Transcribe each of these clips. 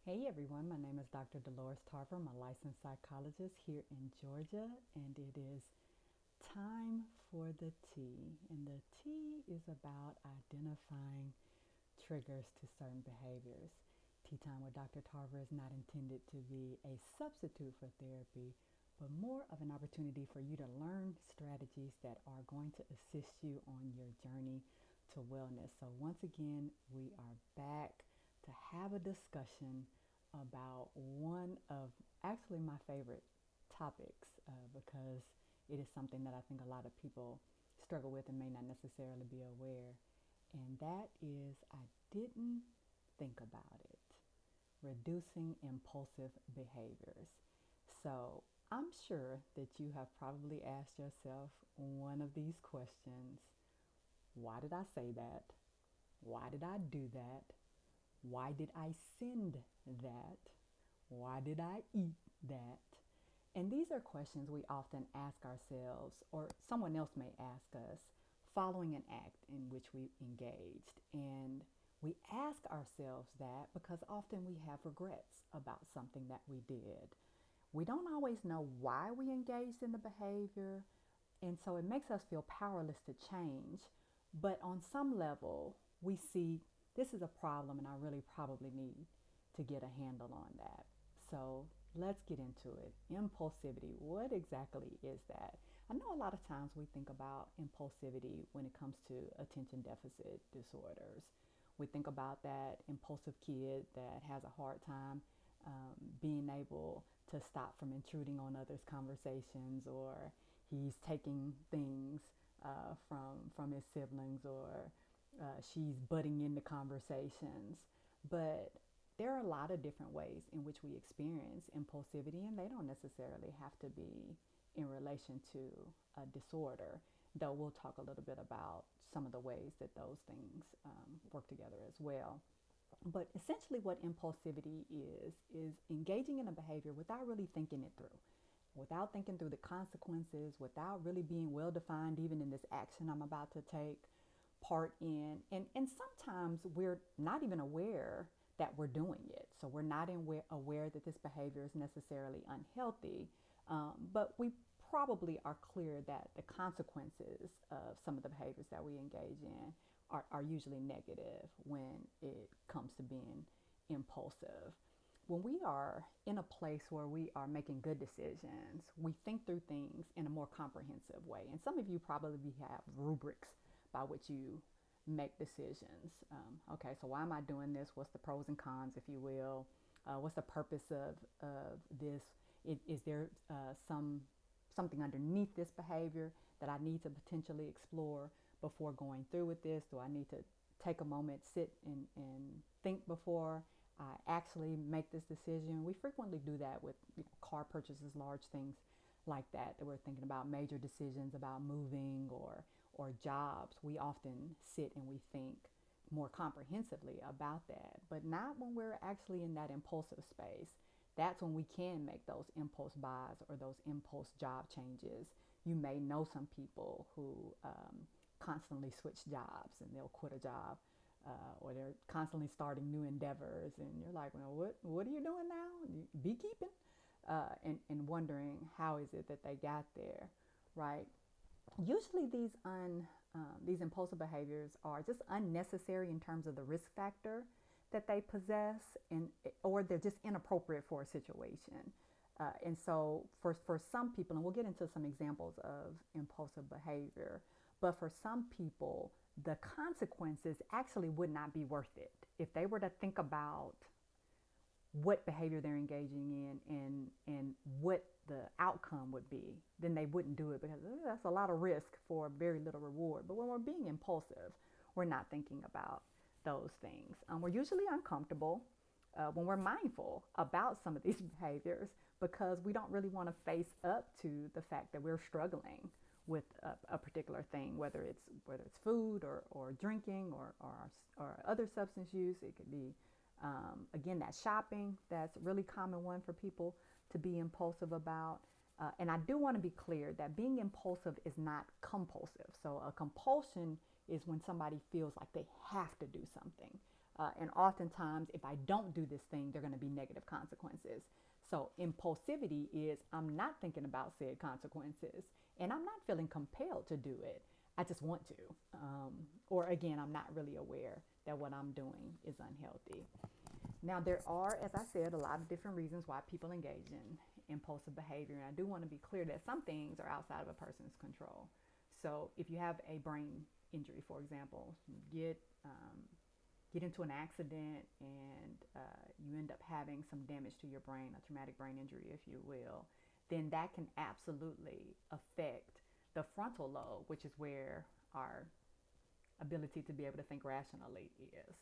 Hey everyone, my name is Dr. Dolores Tarver. I'm a licensed psychologist here in Georgia, and it is time for the tea. And the tea is about identifying triggers to certain behaviors. Tea Time with Dr. Tarver is not intended to be a substitute for therapy, but more of an opportunity for you to learn strategies that are going to assist you on your journey to wellness. So, once again, we are back to have a discussion about one of actually my favorite topics because it is something that I think a lot of people struggle with and may not necessarily be aware. And that is, I didn't think about it. Reducing impulsive behaviors. So I'm sure that you have probably asked yourself one of these questions. Why did I say that? Why did I do that? Why did I send that? Why did I eat that? And these are questions we often ask ourselves, or someone else may ask us, following an act in which we engaged. And we ask ourselves that because often we have regrets about something that we did. We don't always know why we engaged in the behavior, and so it makes us feel powerless to change. But on some level, we see this is a problem, and I really probably need to get a handle on that. So let's get into it. Impulsivity, what exactly is that? I know a lot of times we think about impulsivity when it comes to attention deficit disorders. We think about that impulsive kid that has a hard time being able to stop from intruding on others' conversations, or he's taking things from his siblings, or she's butting into conversations. But there are a lot of different ways in which we experience impulsivity, and they don't necessarily have to be in relation to a disorder, though we'll talk a little bit about some of the ways that those things work together as well. But essentially, what impulsivity is engaging in a behavior without really thinking it through, without thinking through the consequences, without really being well defined, even in this action I'm about to take part in. And sometimes we're not even aware that we're doing it. So we're not aware that this behavior is necessarily unhealthy, but we probably are clear that the consequences of some of the behaviors that we engage in are usually negative when it comes to being impulsive. When we are in a place where we are making good decisions, we think through things in a more comprehensive way. And some of you probably have rubrics by which you make decisions. Okay, so why am I doing this? What's the pros and cons, if you will? What's the purpose of this? Is there something underneath this behavior that I need to potentially explore before going through with this? Do I need to take a moment, sit and think before I actually make this decision? We frequently do that with car purchases, large things like that we're thinking about, major decisions about moving or jobs. We often sit and we think more comprehensively about that, but not when we're actually in that impulsive space. That's when we can make those impulse buys or those impulse job changes. You may know some people who constantly switch jobs, and they'll quit a job, or they're constantly starting new endeavors, and you're like, well, what are you doing now? Beekeeping? And wondering how is it that they got there, right? Usually these impulsive behaviors are just unnecessary in terms of the risk factor that they possess, and or they're just inappropriate for a situation. And so for some people, and we'll get into some examples of impulsive behavior, but for some people, the consequences actually would not be worth it. If they were to think about what behavior they're engaging in and what the outcome would be, then they wouldn't do it because that's a lot of risk for very little reward. But when we're being impulsive, we're not thinking about those things. We're usually uncomfortable when we're mindful about some of these behaviors because we don't really want to face up to the fact that we're struggling with a particular thing, whether it's food or drinking or other substance use. It could be again, that shopping, that's a really common one for people to be impulsive about. And I do want to be clear that being impulsive is not compulsive. So a compulsion is when somebody feels like they have to do something. And oftentimes, if I don't do this thing, there are going to be negative consequences. So impulsivity is I'm not thinking about said consequences and I'm not feeling compelled to do it. I just want to. Or again, I'm not really aware that what I'm doing is unhealthy. Now, there are, as I said, a lot of different reasons why people engage in impulsive behavior. And I do want to be clear that some things are outside of a person's control. So if you have a brain injury, for example, get into an accident and you end up having some damage to your brain, a traumatic brain injury, if you will, then that can absolutely affect the frontal lobe, which is where our ability to be able to think rationally is.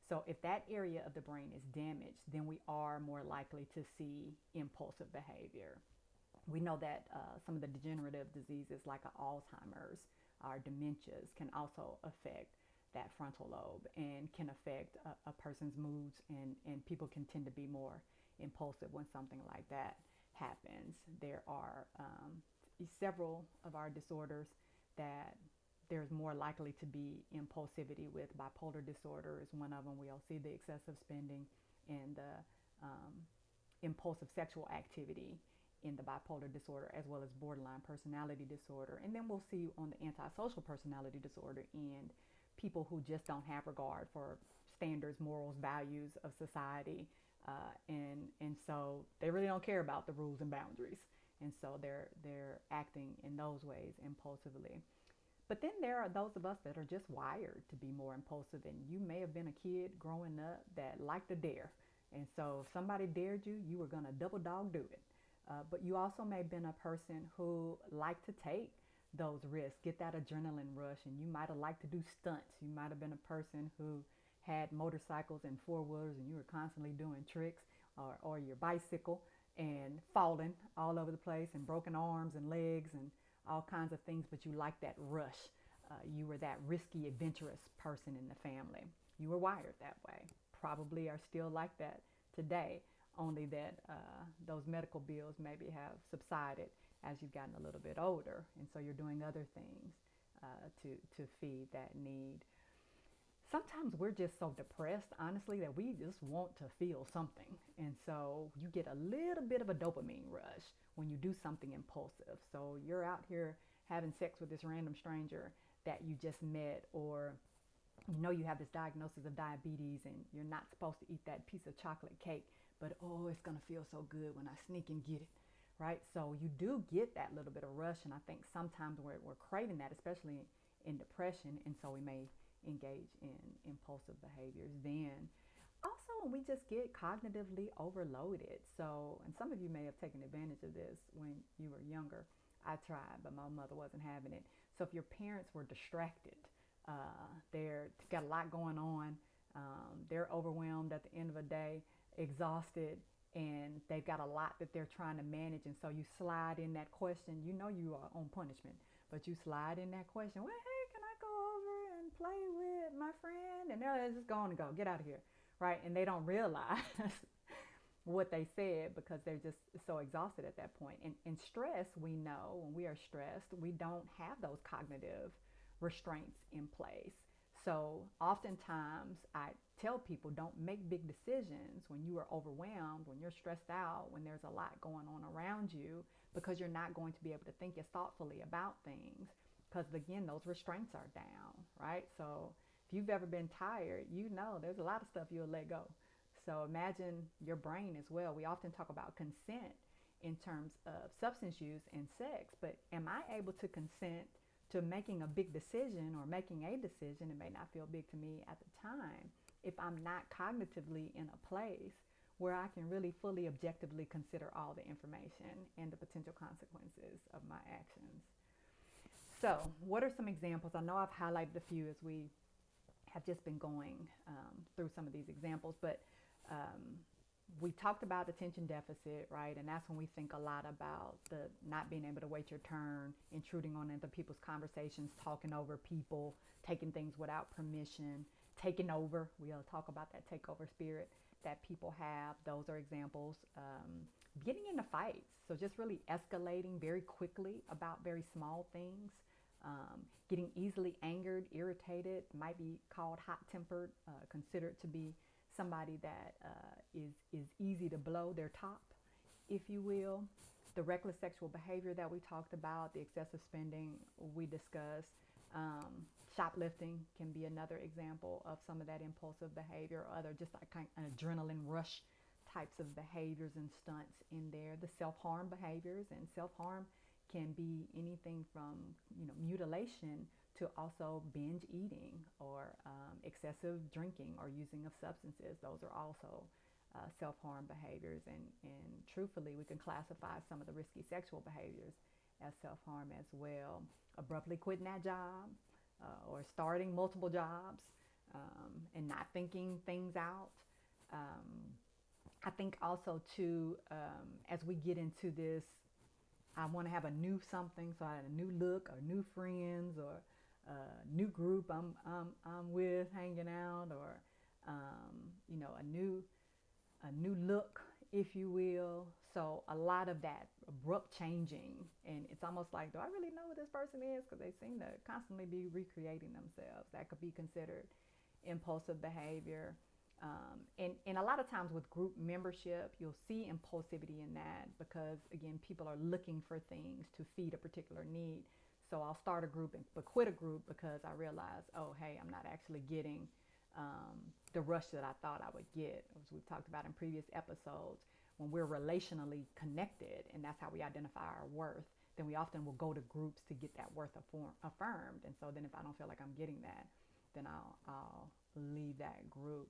So if that area of the brain is damaged, then we are more likely to see impulsive behavior. We know that some of the degenerative diseases like Alzheimer's or dementias can also affect that frontal lobe and can affect a person's moods, and people can tend to be more impulsive when something like that happens. There are several of our disorders that there's more likely to be impulsivity with. Bipolar disorder is one of them. We'll see the excessive spending and the impulsive sexual activity in the bipolar disorder, as well as borderline personality disorder. And then we'll see on the antisocial personality disorder end people who just don't have regard for standards, morals, values of society. And so they really don't care about the rules and boundaries. And so they're acting in those ways impulsively. But then there are those of us that are just wired to be more impulsive. And you may have been a kid growing up that liked to dare. And so if somebody dared you, you were going to double dog do it. But you also may have been a person who liked to take those risks, get that adrenaline rush, and you might have liked to do stunts. You might have been a person who had motorcycles and four-wheelers and you were constantly doing tricks, or your bicycle and falling all over the place and broken arms and legs and all kinds of things, but you liked that rush. You were that risky, adventurous person in the family. You were wired that way. Probably are still like that today, only that those medical bills maybe have subsided as you've gotten a little bit older, and so you're doing other things to feed that need. Sometimes we're just so depressed, honestly, that we just want to feel something, and so you get a little bit of a dopamine rush when you do something impulsive. So you're out here having sex with this random stranger that you just met, or you know you have this diagnosis of diabetes and you're not supposed to eat that piece of chocolate cake, but oh, it's going to feel so good when I sneak and get it, right? So you do get that little bit of rush, and I think sometimes we're craving that, especially in depression, and so we may engage in impulsive behaviors then. Also, when we just get cognitively overloaded. So, and some of you may have taken advantage of this when you were younger. I tried, but my mother wasn't having it. So if your parents were distracted, they're got a lot going on, they're overwhelmed at the end of the day, exhausted, and they've got a lot that they're trying to manage, and so you slide in that question. You know you are on punishment, but you slide in that question. Well, hey, can I go over and play with my friend? And they're just going to go, get out of here, right? And they don't realize what they said because they're just so exhausted at that point. And stress, we know when we are stressed, we don't have those cognitive restraints in place. So oftentimes I tell people, don't make big decisions when you are overwhelmed, when you're stressed out, when there's a lot going on around you, because you're not going to be able to think as thoughtfully about things, because again, those restraints are down, right? So if you've ever been tired, you know there's a lot of stuff you'll let go. So imagine your brain as well. We often talk about consent in terms of substance use and sex, but am I able to consent to making a big decision or making a decision? It may not feel big to me at the time if I'm not cognitively in a place where I can really fully objectively consider all the information and the potential consequences of my actions. So what are some examples? I know I've highlighted a few as we have just been going through some of these examples, but we talked about attention deficit, right? And that's when we think a lot about the not being able to wait your turn, intruding on other people's conversations, talking over people, taking things without permission, taking over. We'll talk about that takeover spirit that people have. Those are examples. Getting into fights. So just really escalating very quickly about very small things. Getting easily angered, irritated might be called hot-tempered, considered to be somebody that is easy to blow their top, if you will. The reckless sexual behavior that we talked about, the excessive spending we discussed. Shoplifting can be another example of some of that impulsive behavior, or other just like kind of adrenaline rush types of behaviors and stunts in there. The self-harm behaviors, and self-harm can be anything from mutilation to also binge eating, or excessive drinking or using of substances. Those are also self-harm behaviors, and truthfully we can classify some of the risky sexual behaviors as self-harm as well. Abruptly quitting that job, or starting multiple jobs, and not thinking things out. I think also too, as we get into this, I want to have a new something, so I had a new look, or new friends, or a new group I'm with, hanging out, or a new look, if you will. So a lot of that abrupt changing, and it's almost like, do I really know who this person is? Because they seem to constantly be recreating themselves. That could be considered impulsive behavior. And a lot of times with group membership, you'll see impulsivity in that, because again, people are looking for things to feed a particular need. So I'll start a group but quit a group because I realize, oh, hey, I'm not actually getting the rush that I thought I would get. As we've talked about in previous episodes, when we're relationally connected, and that's how we identify our worth, then we often will go to groups to get that worth affirmed. And so then if I don't feel like I'm getting that, then I'll leave that group.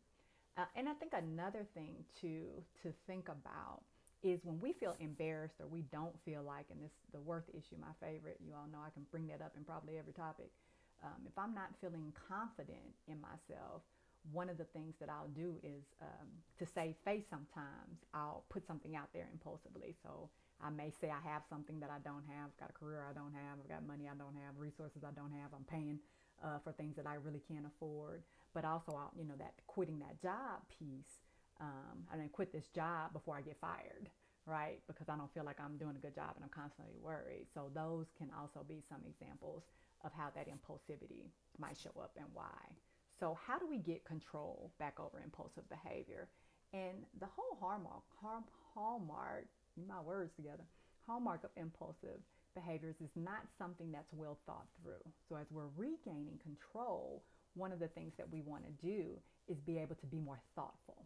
And I think another thing to think about is when we feel embarrassed, or we don't feel like, and this the worth issue, my favorite, you all know I can bring that up in probably every topic. If I'm not feeling confident in myself, one of the things that I'll do is to save face sometimes, I'll put something out there impulsively. So I may say I have something that I don't have, got a career I don't have, I've got money I don't have, resources I don't have, I'm paying for things that I really can't afford. But also, that quitting that job piece, I mean, quit this job before I get fired, right? Because I don't feel like I'm doing a good job and I'm constantly worried. So those can also be some examples of how that impulsivity might show up and why. So how do we get control back over impulsive behavior? And the whole hallmark, my words together, hallmark of impulsive behaviors is not something that's well thought through. So as we're regaining control, one of the things that we want to do is be able to be more thoughtful.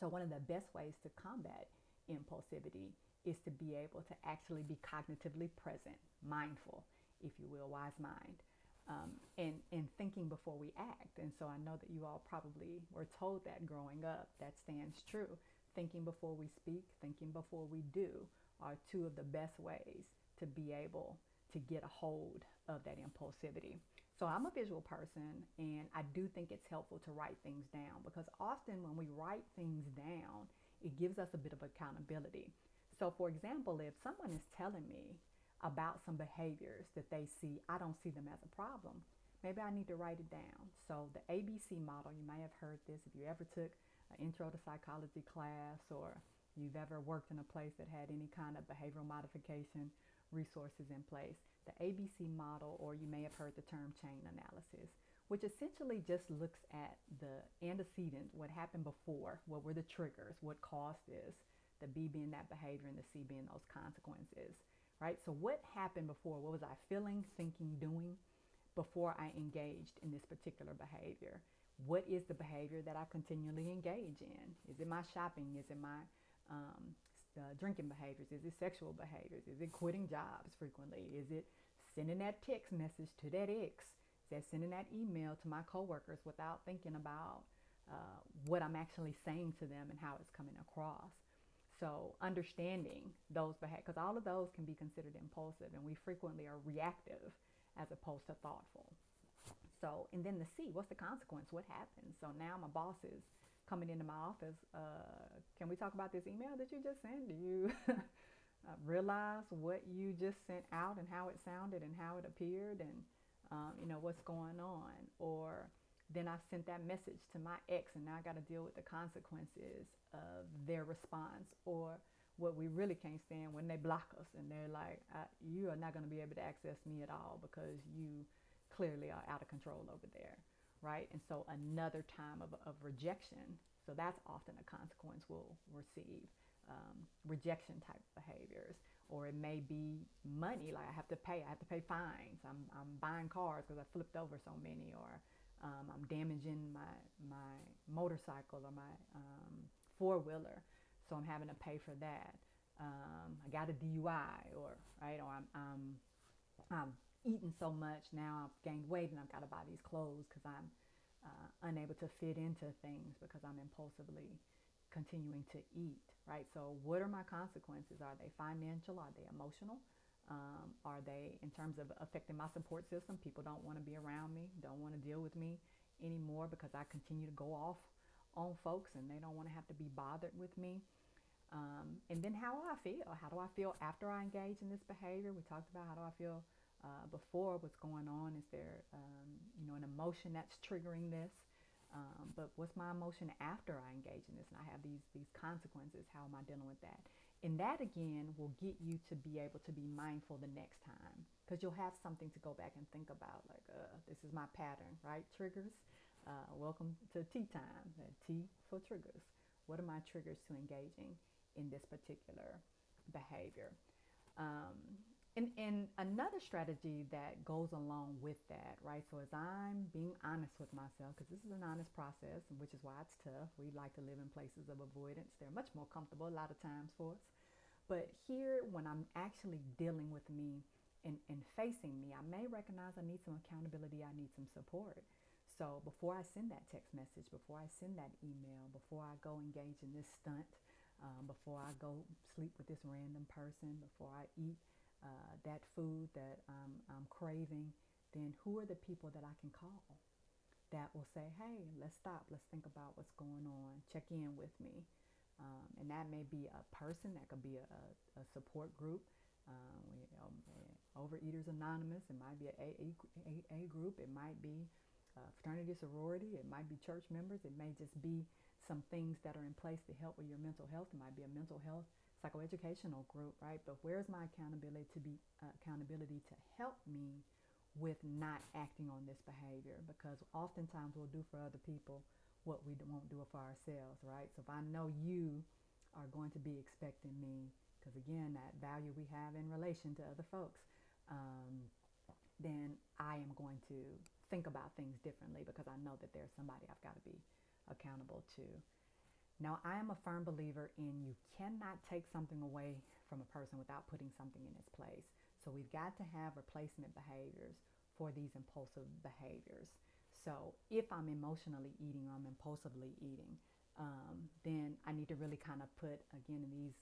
So one of the best ways to combat impulsivity is to be able to actually be cognitively present, mindful, if you will, wise mind, and thinking before we act. And so I know that you all probably were told that growing up. That stands true. Thinking before we speak, thinking before we do are two of the best ways to be able to get a hold of that impulsivity. So I'm a visual person, and I do think it's helpful to write things down, because often when we write things down, it gives us a bit of accountability. So for example, if someone is telling me about some behaviors that they see, I don't see them as a problem, maybe I need to write it down. So the ABC model, you may have heard this if you ever took an intro to psychology class, or you've ever worked in a place that had any kind of behavioral modification resources in place. The ABC model, or you may have heard the term chain analysis, which essentially just looks at the antecedent, what happened before, what were the triggers, what caused this, the B being that behavior and the C being those consequences, right? So what happened before? What was I feeling, thinking, doing before I engaged in this particular behavior? What is the behavior that I continually engage in? Is it my shopping? Is it my drinking behaviors? Is it sexual behaviors? Is it quitting jobs frequently? Is it sending that text message to that ex? Is that sending that email to my coworkers without thinking about what I'm actually saying to them and how it's coming across? So understanding those behaviors, because all of those can be considered impulsive, and we frequently are reactive as opposed to thoughtful. So, and then the C, what's the consequence? What happens? So now my boss is coming into my office. Can we talk about this email that you just sent? Do you realize what you just sent out and how it sounded and how it appeared, and what's going on? Or then I sent that message to my ex, and now I got to deal with the consequences of their response. Or what we really can't stand when they block us and they're like, you are not going to be able to access me at all because you clearly are out of control over there, right? And so another time of rejection. So that's often a consequence we'll receive. Rejection type behaviors, or it may be money. Like I have to pay fines. I'm buying cars because I flipped over so many, or I'm damaging my motorcycle or my four-wheeler, so I'm having to pay for that. I got a DUI, or right, or I'm eating so much now I've gained weight and I've got to buy these clothes because I'm unable to fit into things because I'm impulsively continuing to eat, right? So what are my consequences? Are they financial? Are they emotional? Are they in terms of affecting my support system? People don't want to be around me, don't want to deal with me anymore because I continue to go off on folks and they don't want to have to be bothered with me. And then how do I feel? How do I feel after I engage in this behavior? We talked about how do I feel before, what's going on? Is there, an emotion that's triggering this? But what's my emotion after I engage in this and I have these consequences? How am I dealing with that? And that again will get you to be able to be mindful the next time because you'll have something to go back and think about. Like, this is my pattern, right? Triggers. Welcome to tea time. T for triggers. What are my triggers to engaging in this particular behavior? And another strategy that goes along with that, right? So as I'm being honest with myself, because this is an honest process, which is why it's tough. We like to live in places of avoidance. They're much more comfortable a lot of times for us. But here, when I'm actually dealing with me and facing me, I may recognize I need some accountability. I need some support. So before I send that text message, before I send that email, before I go engage in this stunt, before I go sleep with this random person, before I eat that food that I'm craving, then who are the people that I can call that will say, hey, let's stop, let's think about what's going on, check in with me. And that may be a person, that could be a support group. Overeaters Anonymous, it might be an AA group, it might be fraternity, sorority, it might be church members, it may just be some things that are in place to help with your mental health. It might be a mental health psychoeducational group, right? But where's my accountability to help me with not acting on this behavior? Because oftentimes we'll do for other people what we won't do for ourselves, right? So if I know you are going to be expecting me, because again, that value we have in relation to other folks, then I am going to think about things differently because I know that there's somebody I've got to be accountable to. Now, I am a firm believer in you cannot take something away from a person without putting something in its place. So we've got to have replacement behaviors for these impulsive behaviors. So if I'm emotionally eating or I'm impulsively eating, then I need to really kind of put, again, these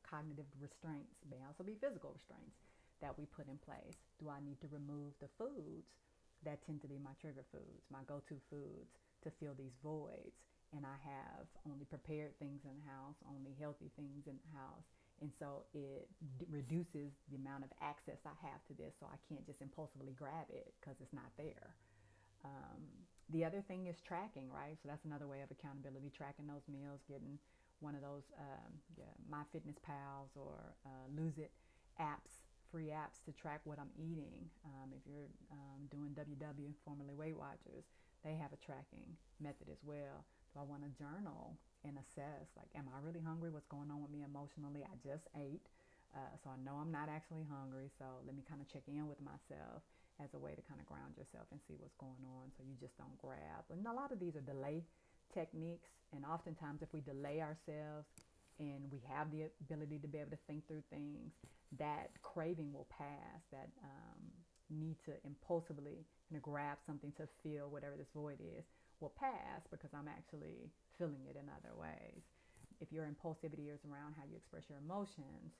cognitive restraints, may also be physical restraints, that we put in place. Do I need to remove the foods that tend to be my trigger foods, my go-to foods to fill these voids? And I have only prepared things in the house, only healthy things in the house. And so it reduces the amount of access I have to this, so I can't just impulsively grab it because it's not there. The other thing is tracking, right? So that's another way of accountability, tracking those meals, getting one of those MyFitnessPals or Lose It apps, free apps to track what I'm eating. If you're doing WW, formerly Weight Watchers, they have a tracking method as well. Do I want to journal and assess, like, am I really hungry? What's going on with me emotionally? I just ate, so I know I'm not actually hungry. So let me kind of check in with myself as a way to kind of ground yourself and see what's going on so you just don't grab. And a lot of these are delay techniques, and oftentimes if we delay ourselves and we have the ability to be able to think through things, that craving will pass, that need to impulsively grab something to fill whatever this void is will pass because I'm actually feeling it in other ways. If your impulsivity is around how you express your emotions,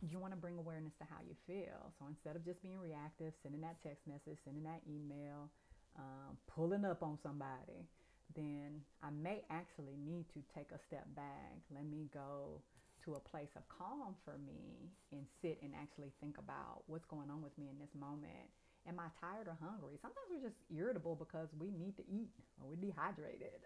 you want to bring awareness to how you feel. So instead of just being reactive, sending that text message, sending that email, pulling up on somebody, then I may actually need to take a step back. Let me go to a place of calm for me and sit and actually think about what's going on with me in this moment. Am I tired or hungry? Sometimes we're just irritable because we need to eat or we're dehydrated.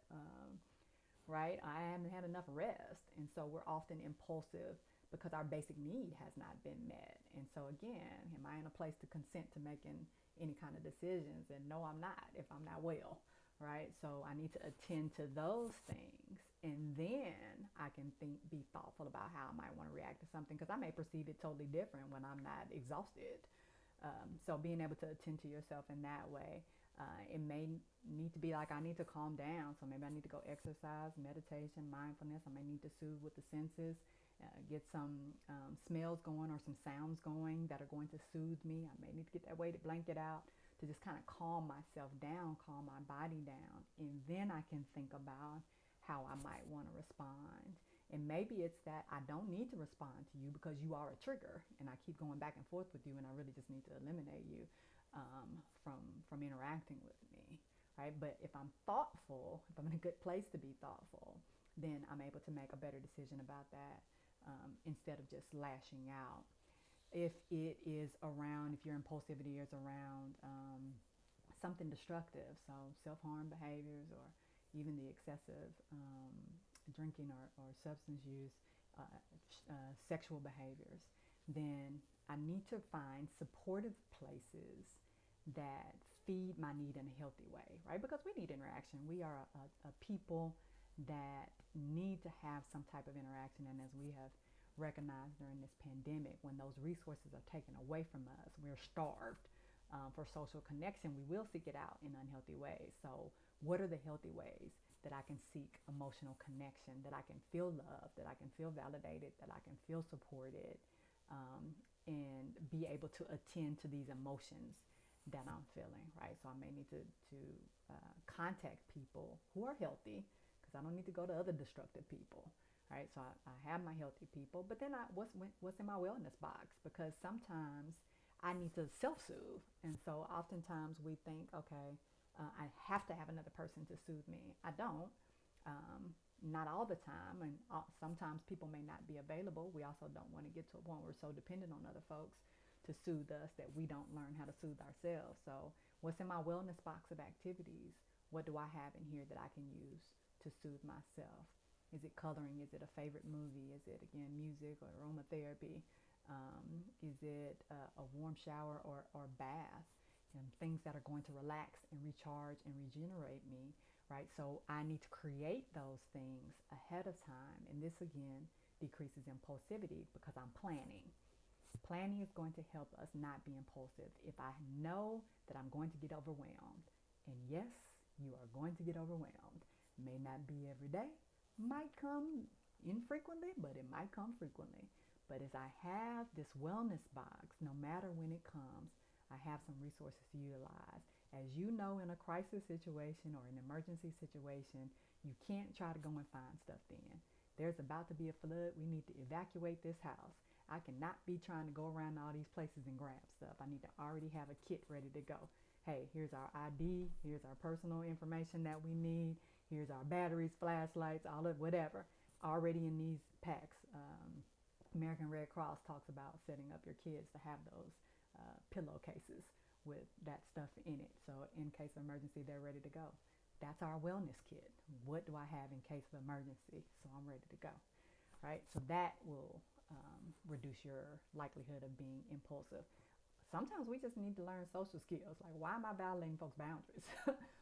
right? I haven't had enough rest. And so we're often impulsive because our basic need has not been met. And so again, am I in a place to consent to making any kind of decisions? And no, I'm not if I'm not well, right? So I need to attend to those things. And then I can be thoughtful about how I might want to react to something because I may perceive it totally different when I'm not exhausted. So being able to attend to yourself in that way, it may need to be like I need to calm down. So maybe I need to go exercise, meditation, mindfulness. I may need to soothe with the senses, get some smells going or some sounds going that are going to soothe me. I may need to get that weighted blanket out to just kind of calm myself down, calm my body down. And then I can think about how I might want to respond. And maybe it's that I don't need to respond to you because you are a trigger and I keep going back and forth with you and I really just need to eliminate you from interacting with me, right? But if I'm thoughtful, if I'm in a good place to be thoughtful, then I'm able to make a better decision about that instead of just lashing out. If it is around, if your impulsivity is around something destructive, so self-harm behaviors or even the excessive drinking or substance use, sexual behaviors, then I need to find supportive places that feed my need in a healthy way, right? Because we need interaction. We are a people that need to have some type of interaction. And as we have recognized during this pandemic, when those resources are taken away from us, we're starved for social connection. We will seek it out in unhealthy ways. So what are the healthy ways that I can seek emotional connection, that I can feel loved, that I can feel validated, that I can feel supported, and be able to attend to these emotions that I'm feeling, right? So I may need to contact people who are healthy because I don't need to go to other destructive people, right? So I have my healthy people, but then what's in my wellness box? Because sometimes I need to self-soothe. And so oftentimes we think, okay, I have to have another person to soothe me. I don't. Not all the time. And sometimes people may not be available. We also don't want to get to a point where we're so dependent on other folks to soothe us that we don't learn how to soothe ourselves. So what's in my wellness box of activities? What do I have in here that I can use to soothe myself? Is it coloring? Is it a favorite movie? Is it, again, music or aromatherapy? Is it a warm shower or bath? And things that are going to relax and recharge and regenerate me, right? So I need to create those things ahead of time. And this, again, decreases impulsivity because I'm planning. Planning is going to help us not be impulsive. If I know that I'm going to get overwhelmed, and yes, you are going to get overwhelmed. May not be every day, might come infrequently, but it might come frequently. But as I have this wellness box, no matter when it comes, I have some resources to utilize. As you know, in a crisis situation or an emergency situation, you can't try to go and find stuff then. There's about to be a flood. We need to evacuate this house. I cannot be trying to go around all these places and grab stuff. I need to already have a kit ready to go. Hey, here's our ID. Here's our personal information that we need. Here's our batteries, flashlights, all of whatever, already in these packs. American Red Cross talks about setting up your kids to have those pillowcases with that stuff in it. So in case of emergency, they're ready to go. That's our wellness kit. What do I have in case of emergency? So I'm ready to go, right? So that will reduce your likelihood of being impulsive. Sometimes we just need to learn social skills. Like, why am I violating folks' boundaries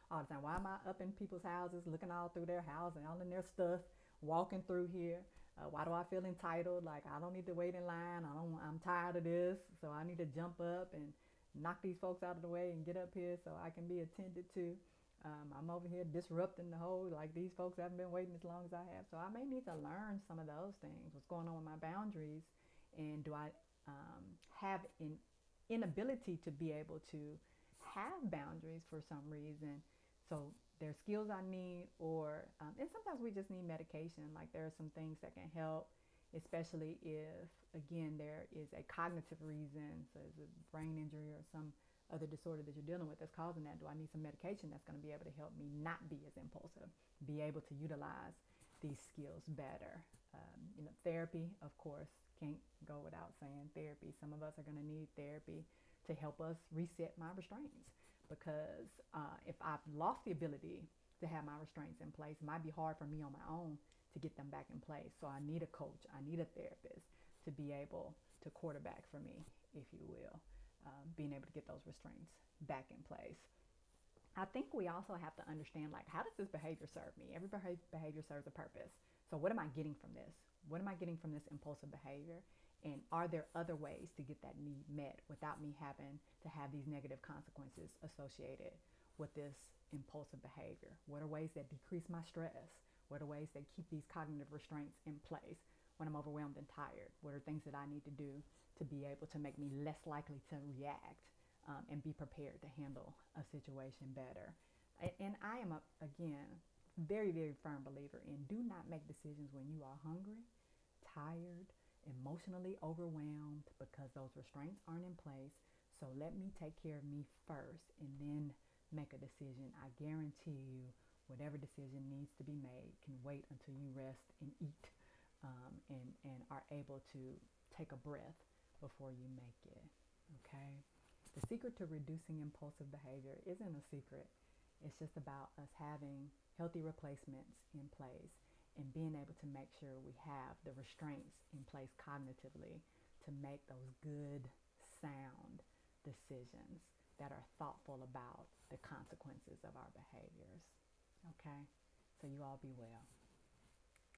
all the time? Why am I up in people's houses, looking all through their house and all in their stuff, walking through here? Why do I feel entitled? Like, I don't need to wait in line. I'm tired of this, so I need to jump up and knock these folks out of the way and get up here so I can be attended to. I'm over here disrupting the whole, like, these folks haven't been waiting as long as I have. So I may need to learn some of those things. What's going on with my boundaries? And do I have an inability to be able to have boundaries for some reason? So there's skills I need, and sometimes we just need medication. Like, there are some things that can help, especially if, again, there is a cognitive reason, so it's a brain injury or some other disorder that you're dealing with that's causing that. Do I need some medication that's going to be able to help me not be as impulsive, be able to utilize these skills better? Therapy, of course, can't go without saying therapy. Some of us are going to need therapy to help us reset my restraints. Because if I've lost the ability to have my restraints in place. It might be hard for me on my own to get them back in place. So I need a coach, I need a therapist to be able to quarterback for me, if you will, being able to get those restraints back in place. I think we also have to understand, like, how does this behavior serve me? Every behavior serves a purpose. So what am I getting from this? What am I getting from this impulsive behavior? And are there other ways to get that need met without me having to have these negative consequences associated with this impulsive behavior? What are ways that decrease my stress? What are ways that keep these cognitive restraints in place when I'm overwhelmed and tired? What are things that I need to do to be able to make me less likely to react and be prepared to handle a situation better? And I am, again, very, very firm believer in do not make decisions when you are hungry, tired, emotionally overwhelmed, because those restraints aren't in place. So let me take care of me first and then make a decision. I guarantee you whatever decision needs to be made can wait until you rest and eat, and are able to take a breath before you make it. Okay? The secret to reducing impulsive behavior isn't a secret. It's just about us having healthy replacements in place and being able to make sure we have the restraints in place cognitively to make those good, sound decisions that are thoughtful about the consequences of our behaviors. Okay? So you all be well.